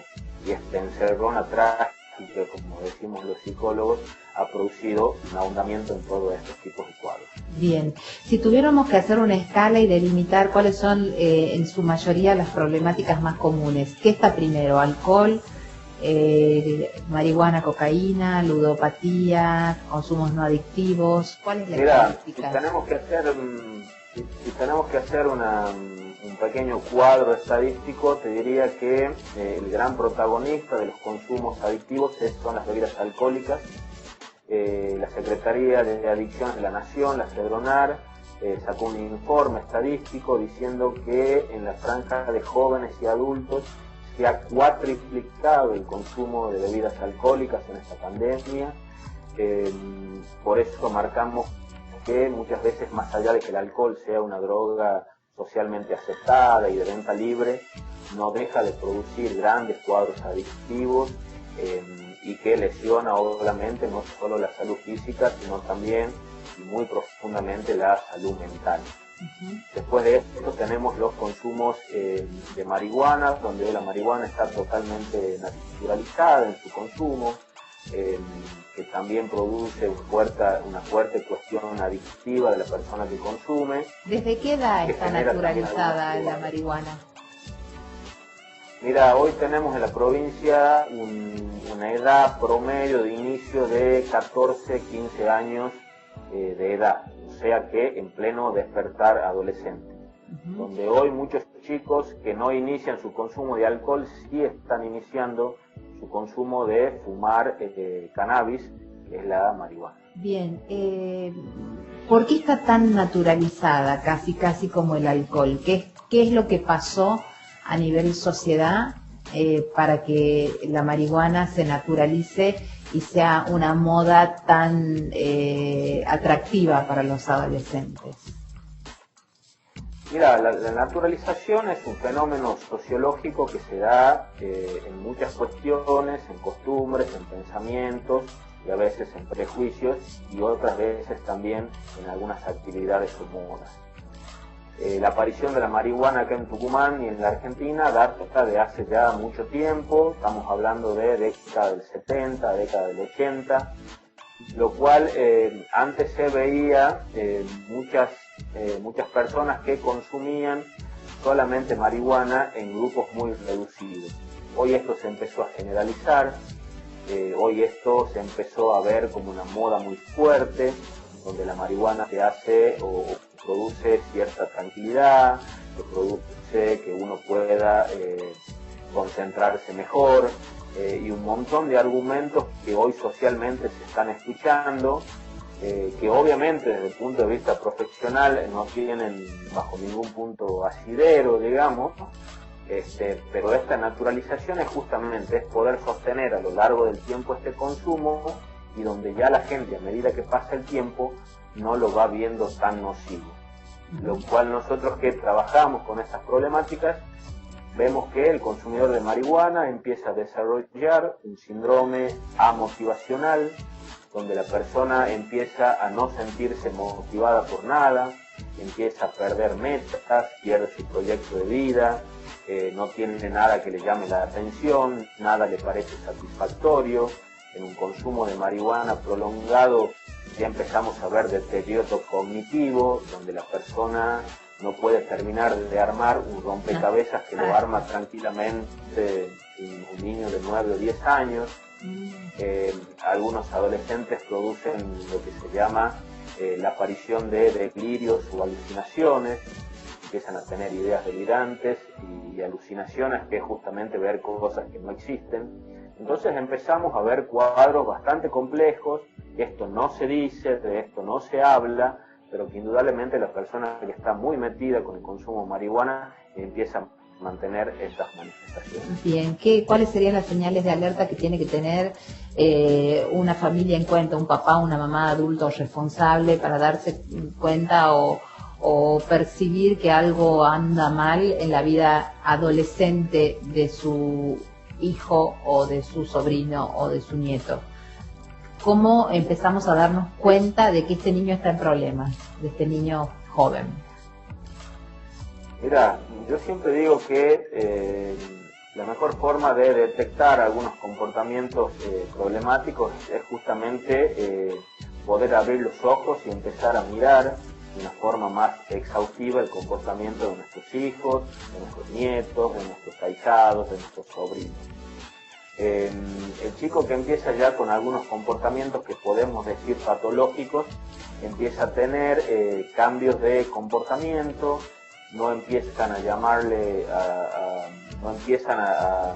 y este encerrón atrás, y que, como decimos los psicólogos, ha producido un ahondamiento en todos estos tipos de cuadros. Bien, si tuviéramos que hacer una escala y delimitar cuáles son en su mayoría las problemáticas más comunes, ¿qué está primero? ¿Alcohol, marihuana, cocaína, ludopatía, consumos no adictivos? ¿Cuál es la estadística? Si tenemos que hacer un pequeño cuadro estadístico, te diría que el gran protagonista de los consumos adictivos son las bebidas alcohólicas. La Secretaría de Adicciones de la Nación, la CEDRONAR, sacó un informe estadístico diciendo que en la franja de jóvenes y adultos se ha cuatriplicado el consumo de bebidas alcohólicas en esta pandemia. Por eso marcamos que muchas veces, más allá de que el alcohol sea una droga socialmente aceptada y de venta libre, no deja de producir grandes cuadros adictivos, y que lesiona obviamente no solo la salud física, sino también y muy profundamente la salud mental. Después de esto tenemos los consumos de marihuana, donde la marihuana está totalmente naturalizada en su consumo, que también produce una fuerte cuestión adictiva de la persona que consume. ¿Desde qué edad está naturalizada la marihuana? Mira, hoy tenemos en la provincia una edad promedio de inicio de 14, 15 años de edad, o sea que en pleno despertar adolescente, donde hoy muchos chicos que no inician su consumo de alcohol sí están iniciando su consumo de fumar cannabis, que es la marihuana. Bien, ¿por qué está tan naturalizada, casi como el alcohol? ¿Qué es lo que pasó a nivel sociedad para que la marihuana se naturalice y sea una moda tan atractiva para los adolescentes? Mira, la naturalización es un fenómeno sociológico que se da en muchas cuestiones, en costumbres, en pensamientos y a veces en prejuicios, y otras veces también en algunas actividades o modas. La aparición de la marihuana acá en Tucumán y en la Argentina data de hace ya mucho tiempo, estamos hablando de década del 70, década del 80, lo cual antes se veía muchas muchas personas que consumían solamente marihuana en grupos muy reducidos. Hoy esto se empezó a generalizar, hoy esto se empezó a ver como una moda muy fuerte, donde la marihuana te hace o produce cierta tranquilidad, que produce que uno pueda concentrarse mejor, y un montón de argumentos que hoy socialmente se están escuchando, que obviamente desde el punto de vista profesional no tienen bajo ningún punto asidero, digamos, pero esta naturalización es justamente poder sostener a lo largo del tiempo este consumo, y donde ya la gente, a medida que pasa el tiempo, no lo va viendo tan nocivo. Lo cual nosotros que trabajamos con estas problemáticas, vemos que el consumidor de marihuana empieza a desarrollar un síndrome amotivacional, donde la persona empieza a no sentirse motivada por nada, empieza a perder metas, pierde su proyecto de vida, no tiene nada que le llame la atención, nada le parece satisfactorio. En un consumo de marihuana prolongado ya empezamos a ver deterioro cognitivo, donde la persona no puede terminar de armar un rompecabezas que lo arma tranquilamente un niño de 9 o 10 años. Algunos adolescentes producen lo que se llama la aparición de delirios o alucinaciones, empiezan a tener ideas delirantes y alucinaciones, que es justamente ver cosas que no existen. Entonces empezamos a ver cuadros bastante complejos, esto no se dice, de esto no se habla, pero que indudablemente la persona que está muy metida con el consumo de marihuana empieza a mantener estas manifestaciones. Bien, ¿cuáles serían las señales de alerta que tiene que tener una familia en cuenta, un papá, una mamá, adulto responsable, para darse cuenta o percibir que algo anda mal en la vida adolescente de su hijo o de su sobrino o de su nieto? ¿Cómo empezamos a darnos cuenta de que este niño está en problemas, de este niño joven? Mira, yo siempre digo que la mejor forma de detectar algunos comportamientos problemáticos es justamente poder abrir los ojos y empezar a mirar de una forma más exhaustiva el comportamiento de nuestros hijos, de nuestros nietos, de nuestros ahijados, de nuestros sobrinos. El chico que empieza ya con algunos comportamientos que podemos decir patológicos, empieza a tener cambios de comportamiento, no empiezan a llamarle, empiezan a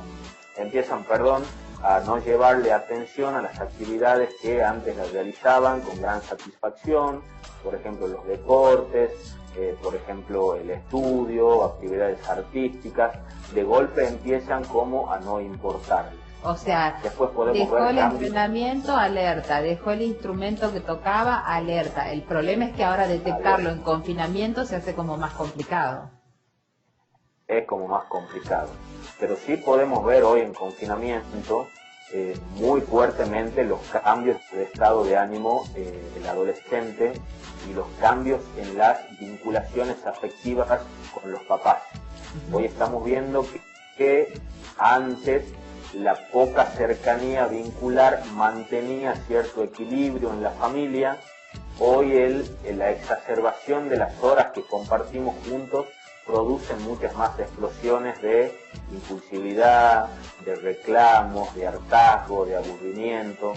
no llevarle atención a las actividades que antes las realizaban con gran satisfacción, por ejemplo los deportes, por ejemplo el estudio, actividades artísticas, de golpe empiezan como a no importarles. O sea, dejó el entrenamiento, alerta, dejó el instrumento que tocaba, alerta. El problema es que ahora detectarlo en confinamiento se hace como más complicado. Es como más complicado. Pero sí podemos ver hoy en confinamiento muy fuertemente los cambios de estado de ánimo del adolescente y los cambios en las vinculaciones afectivas con los papás. Hoy estamos viendo que antes la poca cercanía vincular mantenía cierto equilibrio en la familia. Hoy la exacerbación de las horas que compartimos juntos producen muchas más explosiones de impulsividad, de reclamos, de hartazgo, de aburrimiento.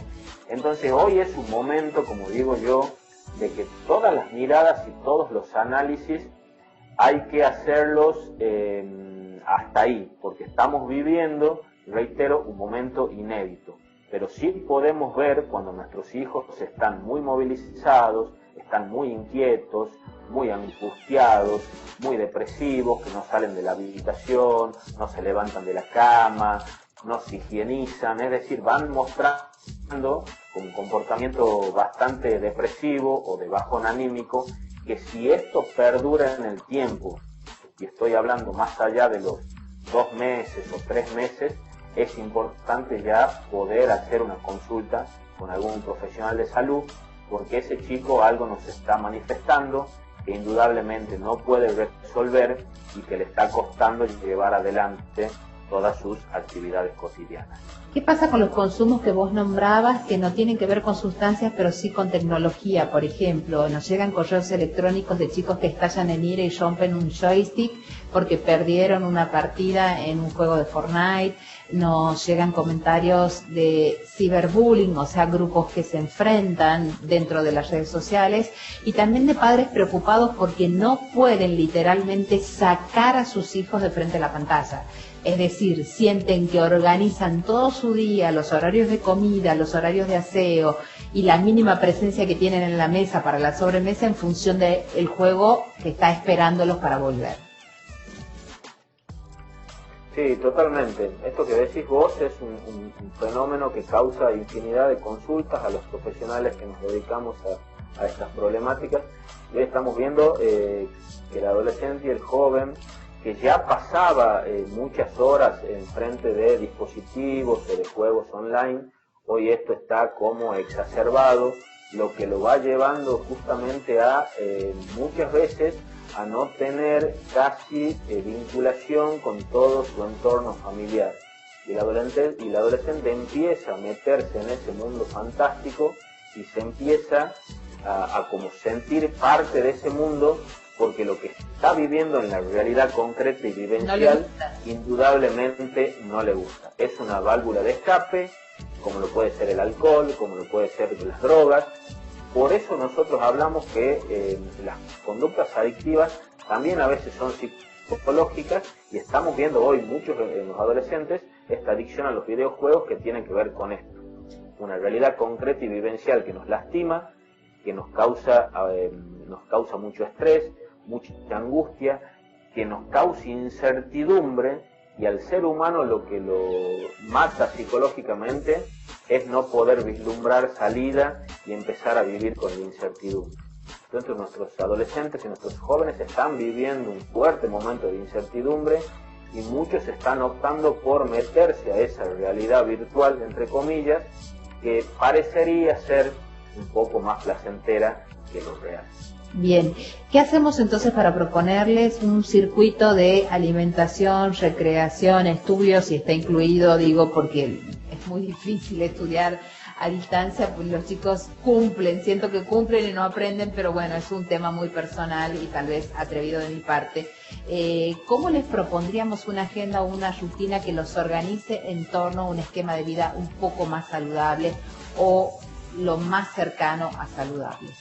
Entonces hoy es un momento, como digo yo, de que todas las miradas y todos los análisis hay que hacerlos hasta ahí, porque estamos viviendo, reitero, un momento inédito. Pero sí podemos ver cuando nuestros hijos están muy movilizados, están muy inquietos, muy angustiados, muy depresivos, que no salen de la habitación, no se levantan de la cama, no se higienizan, es decir, van mostrando un comportamiento bastante depresivo o de bajón anímico, que si esto perdura en el tiempo, y estoy hablando más allá de los 2 meses o 3 meses, es importante ya poder hacer una consulta con algún profesional de salud, porque ese chico algo nos está manifestando que indudablemente no puede resolver y que le está costando llevar adelante todas sus actividades cotidianas. ¿Qué pasa con los consumos que vos nombrabas que no tienen que ver con sustancias, pero sí con tecnología? Por ejemplo, nos llegan correos electrónicos de chicos que estallan en ira y rompen un joystick porque perdieron una partida en un juego de Fortnite. Nos llegan comentarios de ciberbullying, o sea, grupos que se enfrentan dentro de las redes sociales, y también de padres preocupados porque no pueden literalmente sacar a sus hijos de frente a la pantalla. Es decir, sienten que organizan todo su día, los horarios de comida, los horarios de aseo y la mínima presencia que tienen en la mesa para la sobremesa en función del juego que está esperándolos para volver. Sí, totalmente. Esto que decís vos es un fenómeno que causa infinidad de consultas a los profesionales que nos dedicamos a estas problemáticas. Y hoy estamos viendo que el adolescente y el joven, que ya pasaba muchas horas en frente de dispositivos o de juegos online, hoy esto está como exacerbado, lo que lo va llevando justamente a muchas veces a no tener casi vinculación con todo su entorno familiar. Y el adolescente empieza a meterse en ese mundo fantástico y se empieza a como sentir parte de ese mundo, porque lo que está viviendo en la realidad concreta y vivencial indudablemente no le gusta. Es una válvula de escape, como lo puede ser el alcohol, como lo puede ser las drogas. Por eso nosotros hablamos que las conductas adictivas también a veces son psicológicas, y estamos viendo hoy muchos en los adolescentes esta adicción a los videojuegos que tienen que ver con esto. Una realidad concreta y vivencial que nos lastima, que nos causa mucho estrés, mucha angustia, que nos causa incertidumbre, y al ser humano lo que lo mata psicológicamente es no poder vislumbrar salida y empezar a vivir con la incertidumbre. Entonces nuestros adolescentes y nuestros jóvenes están viviendo un fuerte momento de incertidumbre, y muchos están optando por meterse a esa realidad virtual, entre comillas, que parecería ser un poco más placentera que lo real. Bien, ¿qué hacemos entonces para proponerles un circuito de alimentación, recreación, estudios, si está incluido, digo, porque es muy difícil estudiar a distancia, pues los chicos siento que cumplen y no aprenden, pero bueno, es un tema muy personal y tal vez atrevido de mi parte. ¿Cómo les propondríamos una agenda o una rutina que los organice en torno a un esquema de vida un poco más saludable o lo más cercano a saludable?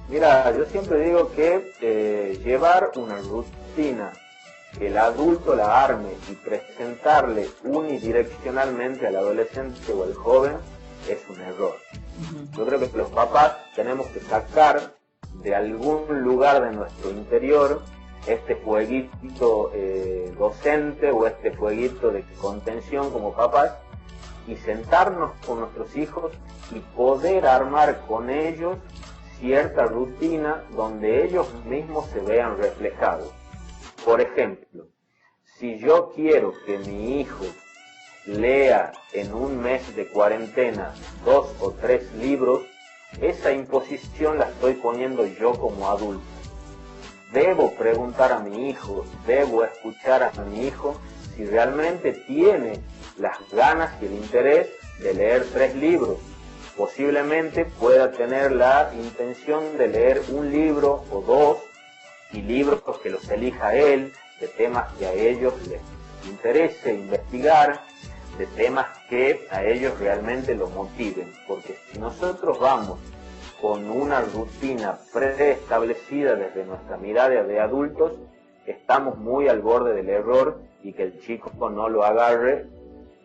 Mira, yo siempre digo que llevar una rutina que el adulto la arme y presentarle unidireccionalmente al adolescente o al joven es un error. Yo creo que los papás tenemos que sacar de algún lugar de nuestro interior este fueguito docente o este fueguito de contención como papás, y sentarnos con nuestros hijos y poder armar con ellos cierta rutina donde ellos mismos se vean reflejados. Por ejemplo, si yo quiero que mi hijo lea en un mes de cuarentena 2 o 3 libros, esa imposición la estoy poniendo yo como adulto. Debo preguntar a mi hijo, debo escuchar a mi hijo si realmente tiene las ganas y el interés de leer 3 libros. Posiblemente pueda tener la intención de leer un libro o 2, y libros que los elija él, de temas que a ellos les interese investigar, de temas que a ellos realmente los motiven. Porque si nosotros vamos con una rutina preestablecida desde nuestra mirada de adultos, estamos muy al borde del error y que el chico no lo agarre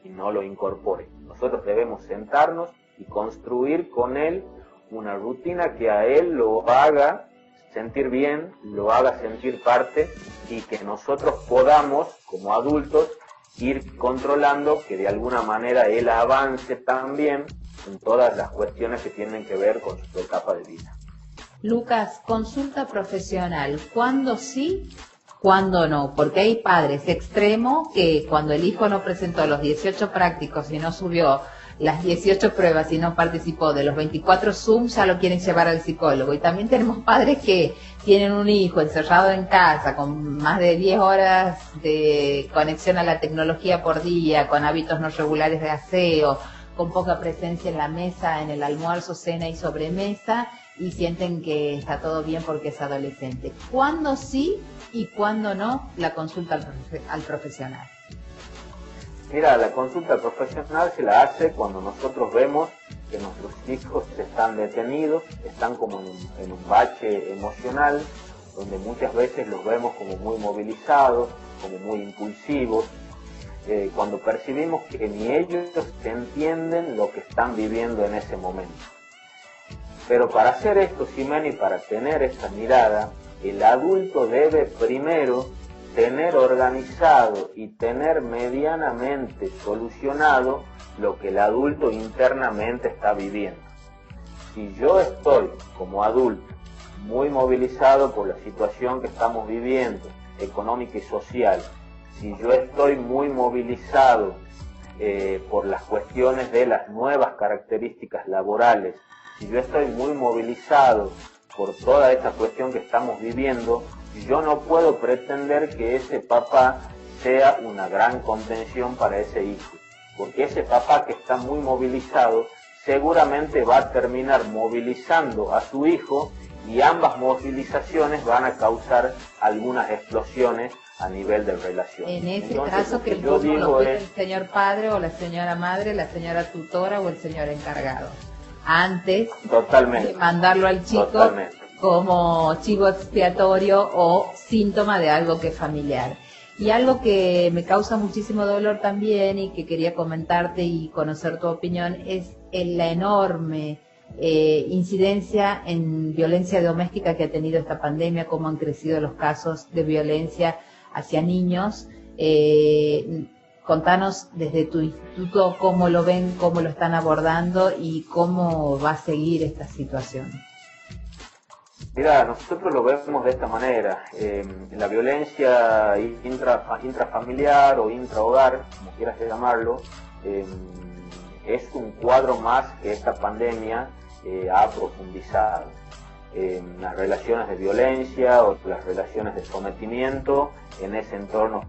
y no lo incorpore. Nosotros debemos sentarnos y construir con él una rutina que a él lo haga sentir bien, lo haga sentir parte, y que nosotros podamos, como adultos, ir controlando que de alguna manera él avance también en todas las cuestiones que tienen que ver con su etapa de vida. Lucas, consulta profesional, ¿cuándo sí, cuándo no? Porque hay padres extremos que cuando el hijo no presentó los 18 prácticos y no subió las 18 pruebas y no participó de los 24 Zoom, ya lo quieren llevar al psicólogo. Y también tenemos padres que tienen un hijo encerrado en casa con más de 10 horas de conexión a la tecnología por día, con hábitos no regulares de aseo, con poca presencia en la mesa, en el almuerzo, cena y sobremesa, y sienten que está todo bien porque es adolescente. ¿Cuándo sí y cuándo no la consulta al profesional? Mira, la consulta profesional se la hace cuando nosotros vemos que nuestros hijos están detenidos, están como en un bache emocional, donde muchas veces los vemos como muy movilizados, como muy impulsivos, cuando percibimos que ni ellos entienden lo que están viviendo en ese momento. Pero para hacer esto, Ximena, y para tener esta mirada, el adulto debe primero tener organizado y tener medianamente solucionado lo que el adulto internamente está viviendo. Si yo estoy como adulto muy movilizado por la situación que estamos viviendo, económica y social, si yo estoy muy movilizado por las cuestiones de las nuevas características laborales, si yo estoy muy movilizado por toda esta cuestión que estamos viviendo, yo no puedo pretender que ese papá sea una gran contención para ese hijo, porque ese papá que está muy movilizado seguramente va a terminar movilizando a su hijo, y ambas movilizaciones van a causar algunas explosiones a nivel de relación. En ese caso, que el turno lo cuide el señor padre o la señora madre, la señora tutora o el señor encargado, antes de mandarlo al chico como chivo expiatorio o síntoma de algo que es familiar. Y algo que me causa muchísimo dolor también y que quería comentarte y conocer tu opinión es la enorme incidencia en violencia doméstica que ha tenido esta pandemia, cómo han crecido los casos de violencia hacia niños. Contanos desde tu instituto cómo lo ven, cómo lo están abordando y cómo va a seguir esta situación. Mira, nosotros lo vemos de esta manera. La violencia intrafamiliar o intrahogar, como quieras llamarlo, es un cuadro más que esta pandemia ha profundizado. Las relaciones de violencia o las relaciones de sometimiento en ese entorno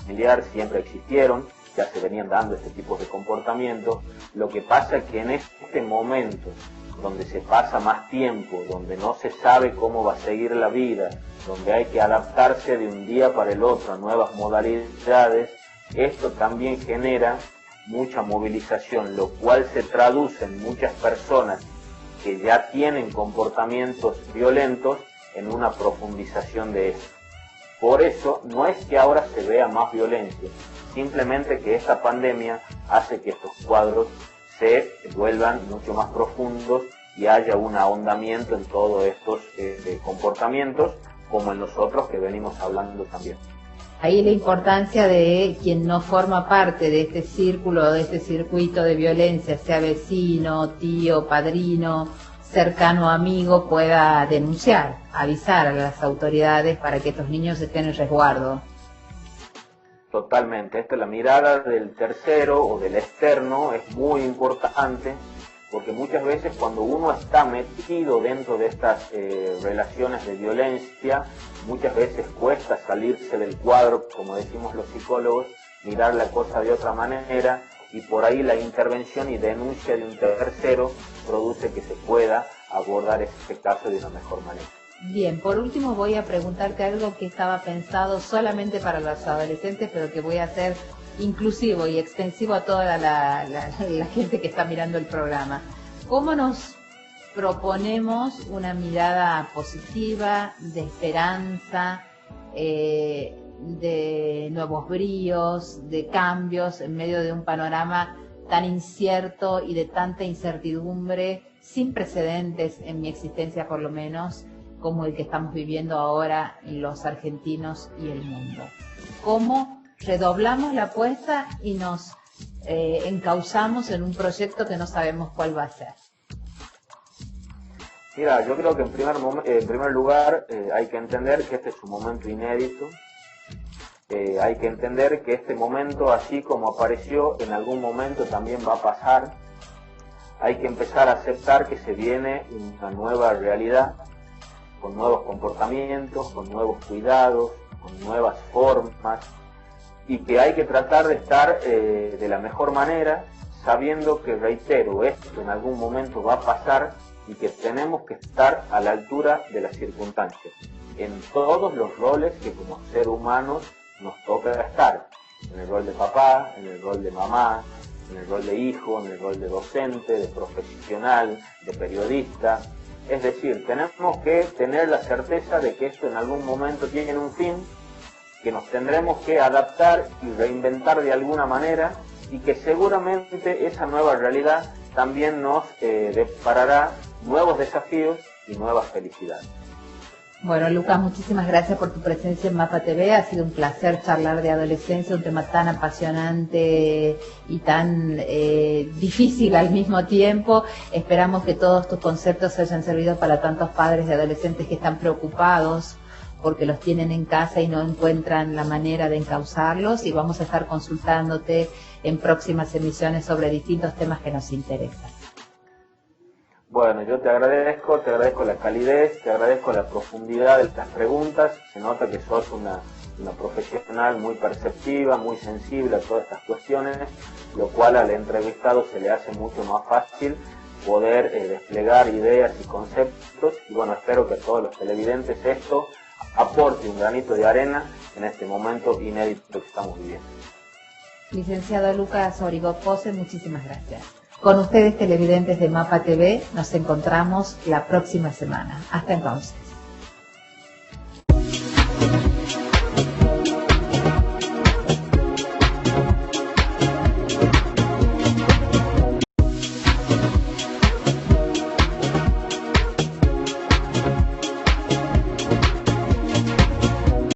familiar siempre existieron, ya se venían dando este tipo de comportamientos. Lo que pasa es que en este momento, donde se pasa más tiempo, donde no se sabe cómo va a seguir la vida, donde hay que adaptarse de un día para el otro a nuevas modalidades, esto también genera mucha movilización, lo cual se traduce en muchas personas que ya tienen comportamientos violentos en una profundización de esto. Por eso no es que ahora se vea más violencia, simplemente que esta pandemia hace que estos cuadros se vuelvan mucho más profundos y haya un ahondamiento en todos estos comportamientos, como en los otros que venimos hablando también. Ahí la importancia de quien no forma parte de este círculo, de este circuito de violencia, sea vecino, tío, padrino, cercano amigo, pueda denunciar, avisar a las autoridades para que estos niños estén en resguardo. Totalmente, la mirada del tercero o del externo es muy importante, porque muchas veces cuando uno está metido dentro de estas relaciones de violencia, muchas veces cuesta salirse del cuadro, como decimos los psicólogos, mirar la cosa de otra manera, y por ahí la intervención y denuncia de un tercero produce que se pueda abordar este caso de una mejor manera. Bien, por último voy a preguntarte algo que estaba pensado solamente para los adolescentes, pero que voy a hacer inclusivo y extensivo a toda la gente que está mirando el programa. ¿Cómo nos proponemos una mirada positiva, de esperanza, de nuevos bríos, de cambios en medio de un panorama tan incierto y de tanta incertidumbre, sin precedentes en mi existencia por lo menos, como el que estamos viviendo ahora los argentinos y el mundo? ¿Cómo redoblamos la apuesta y nos encauzamos en un proyecto que no sabemos cuál va a ser? Mira, yo creo que en primer lugar hay que entender que este es un momento inédito, hay que entender que este momento, así como apareció, en algún momento también va a pasar. Hay que empezar a aceptar que se viene una nueva realidad, con nuevos comportamientos, con nuevos cuidados, con nuevas formas, y que hay que tratar de estar de la mejor manera, sabiendo que, reitero, esto en algún momento va a pasar y que tenemos que estar a la altura de las circunstancias, en todos los roles que como ser humanos nos toca estar, en el rol de papá, en el rol de mamá, en el rol de hijo, en el rol de docente, de profesional, de periodista. Es decir, tenemos que tener la certeza de que esto en algún momento tiene un fin, que nos tendremos que adaptar y reinventar de alguna manera, y que seguramente esa nueva realidad también nos deparará nuevos desafíos y nuevas felicidades. Bueno, Lucas, muchísimas gracias por tu presencia en Mapa TV. Ha sido un placer charlar de adolescencia, un tema tan apasionante y tan difícil al mismo tiempo. Esperamos que todos tus conceptos hayan servido para tantos padres de adolescentes que están preocupados porque los tienen en casa y no encuentran la manera de encauzarlos, y vamos a estar consultándote en próximas emisiones sobre distintos temas que nos interesan. Bueno, yo te agradezco la calidez, te agradezco la profundidad de estas preguntas. Se nota que sos una profesional muy perceptiva, muy sensible a todas estas cuestiones, lo cual al entrevistado se le hace mucho más fácil poder desplegar ideas y conceptos. Y bueno, espero que a todos los televidentes esto aporte un granito de arena en este momento inédito que estamos viviendo. Licenciado Lucas Origot Pose, muchísimas gracias. Con ustedes, televidentes de Mapa TV, nos encontramos la próxima semana. Hasta entonces.